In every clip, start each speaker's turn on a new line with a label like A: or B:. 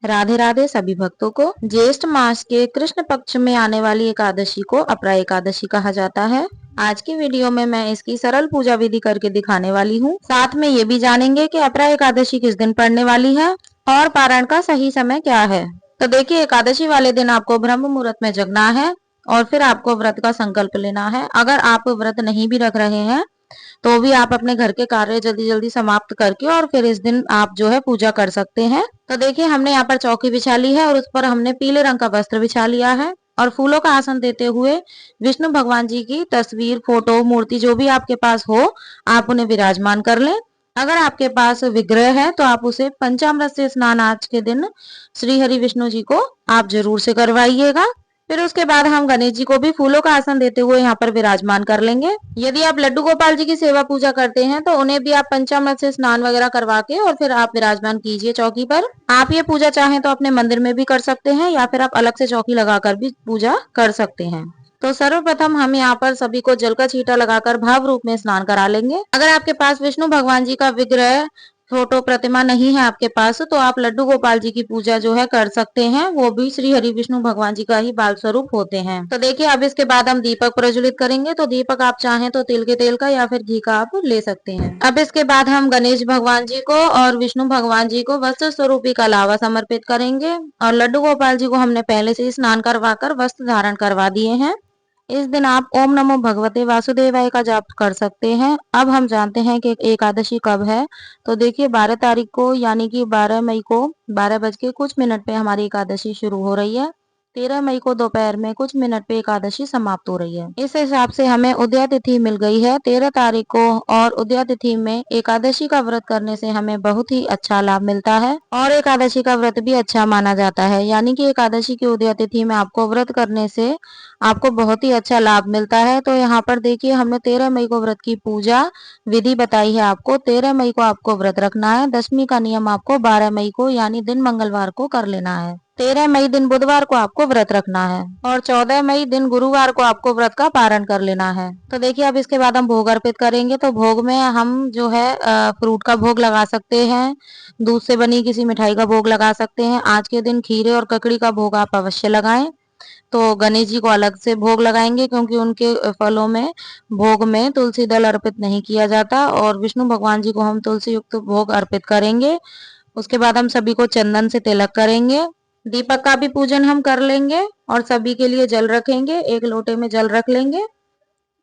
A: राधे राधे सभी भक्तों को। ज्येष्ठ मास के कृष्ण पक्ष में आने वाली एकादशी को अपरा एकादशी कहा जाता है। आज की वीडियो में मैं इसकी सरल पूजा विधि करके दिखाने वाली हूँ। साथ में ये भी जानेंगे कि अपरा एकादशी किस दिन पड़ने वाली है और पारण का सही समय क्या है। तो देखिए, एकादशी वाले दिन आपको ब्रह्म मुहूर्त में जगना है और फिर आपको व्रत का संकल्प लेना है। अगर आप व्रत नहीं भी रख रहे हैं तो भी आप अपने घर के कार्य जल्दी जल्दी समाप्त करके और फिर इस दिन आप जो है पूजा कर सकते हैं। तो देखिए, हमने यहाँ पर चौकी बिछा ली है और उस पर हमने पीले रंग का वस्त्र बिछा लिया है और फूलों का आसन देते हुए विष्णु भगवान जी की तस्वीर, फोटो, मूर्ति जो भी आपके पास हो, आप उन्हें विराजमान कर लें। अगर आपके पास विग्रह है तो आप उसे पंचामृत से स्नान आज के दिन श्री हरि विष्णु जी को आप जरूर से करवाइएगा। फिर उसके बाद हम गणेश जी को भी फूलों का आसन देते हुए यहाँ पर विराजमान कर लेंगे। यदि आप लड्डू गोपाल जी की सेवा पूजा करते हैं तो उन्हें भी आप पंचामृत से स्नान वगैरह करवा के और फिर आप विराजमान कीजिए चौकी पर। आप ये पूजा चाहें तो अपने मंदिर में भी कर सकते हैं या फिर आप अलग से चौकी लगाकर भी पूजा कर सकते हैं। तो सर्वप्रथम हम यहाँ पर सभी को जल का छींटा लगाकर भाव रूप में स्नान करा लेंगे। अगर आपके पास विष्णु भगवान जी का विग्रह, फोटो, प्रतिमा नहीं है आपके पास तो आप लड्डू गोपाल जी की पूजा जो है कर सकते हैं। वो भी श्री हरि विष्णु भगवान जी का ही बाल स्वरूप होते हैं। तो देखिए, अब इसके बाद हम दीपक प्रज्वलित करेंगे। तो दीपक आप चाहें तो तिल के तेल का या फिर घी का आप ले सकते हैं। अब इसके बाद हम गणेश भगवान जी को और विष्णु भगवान जी को वस्त्र स्वरूपी का लावा समर्पित करेंगे और लड्डू गोपाल जी को हमने पहले से ही स्नान करवा कर वस्त्र धारण करवा दिए हैं। इस दिन आप ओम नमो भगवते वासुदेवाय का जाप कर सकते हैं। अब हम जानते हैं कि एकादशी कब है। तो देखिए, 12 तारीख को यानी कि 12 मई को 12 बज के कुछ मिनट पे हमारी एकादशी शुरू हो रही है। 13 मई को दोपहर में कुछ मिनट पे एकादशी समाप्त हो रही है। इस हिसाब से हमें उदया तिथि मिल गई है 13 तारीख को और उदया तिथि में एकादशी का व्रत करने से हमें बहुत ही अच्छा लाभ मिलता है और एकादशी का व्रत भी अच्छा माना जाता है। यानी कि एकादशी की उदया तिथि में आपको व्रत करने से आपको बहुत ही अच्छा लाभ मिलता है। तो यहाँ पर देखिए, हमने 13 मई को व्रत की पूजा विधि बताई है आपको। 13 मई को आपको व्रत रखना है। दशमी का नियम आपको 12 मई को यानी दिन मंगलवार को कर लेना है। 13 मई दिन बुधवार को आपको व्रत रखना है और 14 मई दिन गुरुवार को आपको व्रत का पारण कर लेना है। तो देखिए, अब इसके बाद हम भोग अर्पित करेंगे। तो भोग में हम जो है फ्रूट का भोग लगा सकते हैं, दूध से बनी किसी मिठाई का भोग लगा सकते हैं। आज के दिन खीरे और ककड़ी का भोग आप अवश्य लगाएं। तो गणेश जी को अलग से भोग लगाएंगे क्योंकि उनके फलों में भोग में तुलसी दल अर्पित नहीं किया जाता और विष्णु भगवान जी को हम तुलसी युक्त भोग अर्पित करेंगे। उसके बाद हम सभी को चंदन से तिलक करेंगे। दीपक का भी पूजन हम कर लेंगे और सभी के लिए जल रखेंगे। एक लोटे में जल रख लेंगे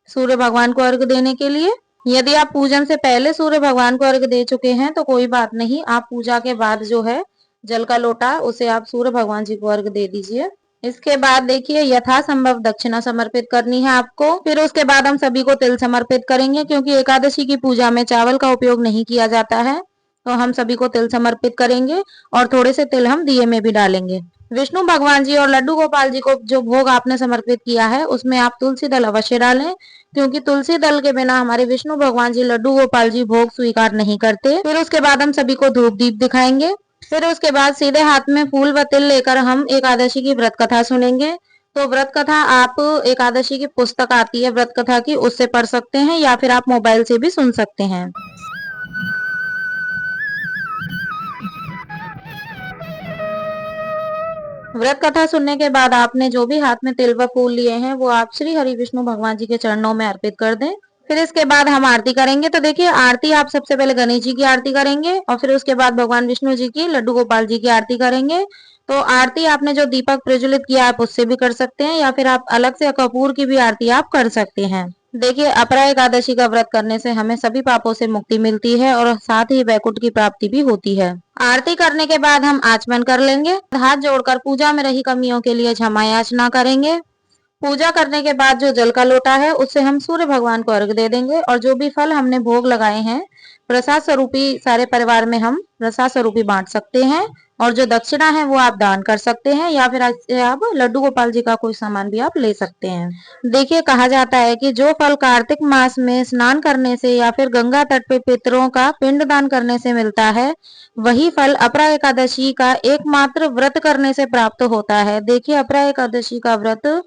A: सूर्य भगवान को अर्घ देने के लिए। यदि आप पूजन से पहले सूर्य भगवान को अर्घ दे चुके हैं तो कोई बात नहीं, आप पूजा के बाद जो है जल का लोटा उसे आप सूर्य भगवान जी को अर्घ दे दीजिए। इसके बाद देखिए, यथासंभव दक्षिणा समर्पित करनी है आपको। फिर उसके बाद हम सभी को तिल समर्पित करेंगे क्योंकि एकादशी की पूजा में चावल का उपयोग नहीं किया जाता है। तो हम सभी को तिल समर्पित करेंगे और थोड़े से तिल हम दिए में भी डालेंगे। विष्णु भगवान जी और लड्डू गोपाल जी को जो भोग आपने समर्पित किया है उसमें आप तुलसी दल अवश्य डालें क्योंकि तुलसी दल के बिना हमारे विष्णु भगवान जी, लड्डू गोपाल जी भोग स्वीकार नहीं करते। फिर उसके बाद हम सभी को धूप दीप दिखाएंगे। फिर उसके बाद सीधे हाथ में फूल व तिल लेकर हम एकादशी की व्रत कथा सुनेंगे। तो व्रत कथा आप एकादशी की पुस्तक आती है व्रत कथा की, उससे पढ़ सकते हैं या फिर आप मोबाइल से भी सुन सकते हैं। व्रत कथा सुनने के बाद आपने जो भी हाथ में तिल व फूल लिए हैं वो आप श्री हरि विष्णु भगवान जी के चरणों में अर्पित कर दें। फिर इसके बाद हम आरती करेंगे। तो देखिए, आरती आप सबसे पहले गणेश जी की आरती करेंगे और फिर उसके बाद भगवान विष्णु जी की, लड्डू गोपाल जी की आरती करेंगे। तो आरती आपने जो दीपक प्रज्वलित किया आप उससे भी कर सकते हैं या फिर आप अलग से कपूर की भी आरती आप कर सकते हैं। देखिए, अपरा एकादशी का व्रत करने से हमें सभी पापों से मुक्ति मिलती है और साथ ही वैकुंठ की प्राप्ति भी होती है। आरती करने के बाद हम आचमन कर लेंगे। हाथ जोड़कर पूजा में रही कमियों के लिए क्षमा याचना करेंगे। पूजा करने के बाद जो जल का लोटा है उससे हम सूर्य भगवान को अर्घ दे देंगे और जो भी फल हमने भोग लगाए हैं प्रसाद स्वरूपी सारे परिवार में हम प्रसाद स्वरूपी बांट सकते हैं और जो दक्षिणा है वो आप दान कर सकते हैं या फिर आप लड्डू गोपाल जी का कोई सामान भी आप ले सकते हैं। देखिए, कहा जाता है कि जो फल कार्तिक मास में स्नान करने से या फिर गंगा तट पे पितरों का पिंड दान करने से मिलता है, वही फल अपरा एकादशी का एकमात्र व्रत करने से प्राप्त होता है। देखिए, अपरा एकादशी का व्रत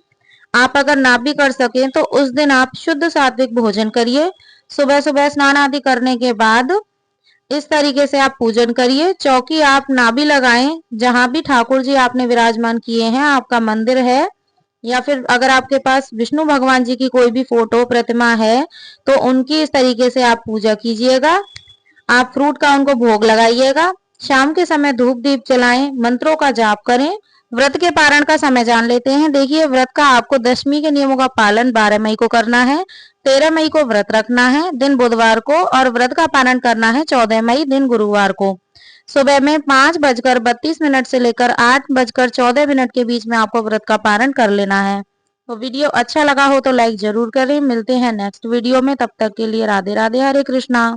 A: आप अगर ना भी कर सके तो उस दिन आप शुद्ध सात्विक भोजन करिए। सुबह सुबह स्नान आदि करने के बाद इस तरीके से आप पूजन करिए। चौकी आप ना भी लगाएं, जहां भी ठाकुर जी आपने विराजमान किए हैं, आपका मंदिर है या फिर अगर आपके पास विष्णु भगवान जी की कोई भी फोटो प्रतिमा है तो उनकी इस तरीके से आप पूजा कीजिएगा। आप फ्रूट का उनको भोग लगाइएगा। शाम के समय धूप दीप जलाएं, मंत्रों का जाप करें। व्रत के पारण का समय जान लेते हैं। देखिए, व्रत का आपको दशमी के नियमों का पालन 12 मई को करना है, 13 मई को व्रत रखना है दिन बुधवार को, और व्रत का पालन करना है 14 मई दिन गुरुवार को। सुबह में 5:32 से लेकर 8:14 के बीच में आपको व्रत का पारण कर लेना है। तो वीडियो अच्छा लगा हो तो लाइक जरूर करें। मिलते हैं नेक्स्ट वीडियो में, तब तक के लिए राधे राधे, हरे कृष्णा।